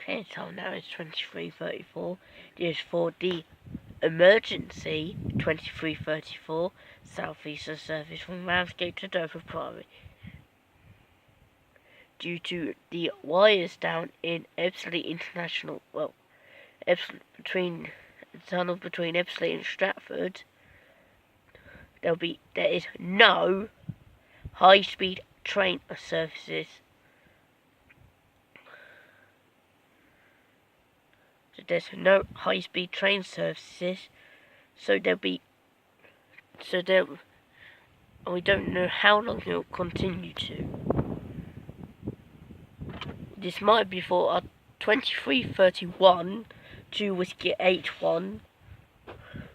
Okay, so now it's 23:34. This is for the emergency 23:34 southeastern service from Ramsgate to Dover Priory. Due to the wires down in Ebbsfleet International, between the tunnel between Ebbsfleet and Stratford, there is no high-speed train services. So there's no high-speed train services, we don't know how long it will continue to. This might be for our 23:31 to Whiskey 81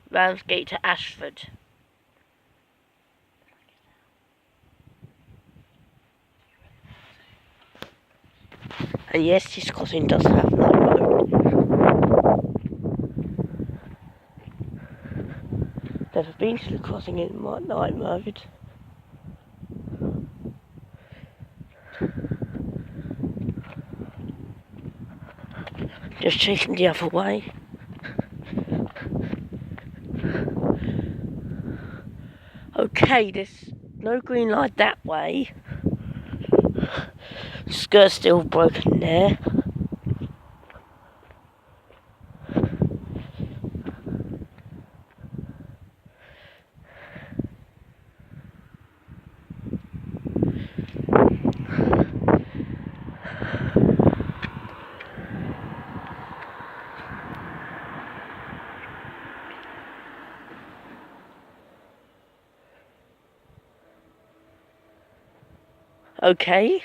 Ramsgate to Ashford. And yes, this crossing does have night mode. Never been to the crossing in night mode. Just chasing the other way. Okay, there's no green light that way. Skirt's still broken there. Okay,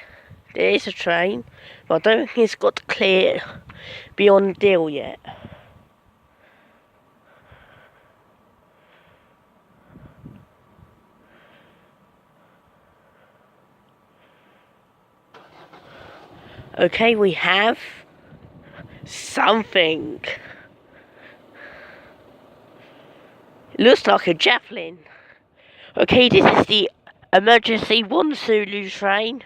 there is a train, but I don't think it's got clear beyond Deal yet. Okay, we have something. It looks like a javelin. Okay, this is the emergency 1 Zulu train.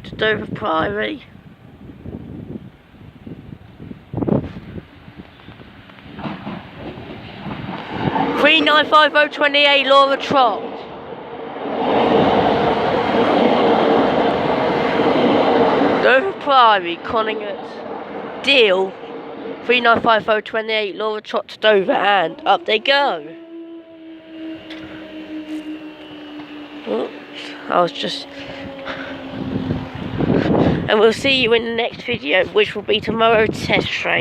To Dover Priory. Three 95028 Laura Trott. Dover Priory, Conningham, Deal, 395028 Laura Trott to Dover, and up they go. And we'll see you in the next video, which will be tomorrow's test train.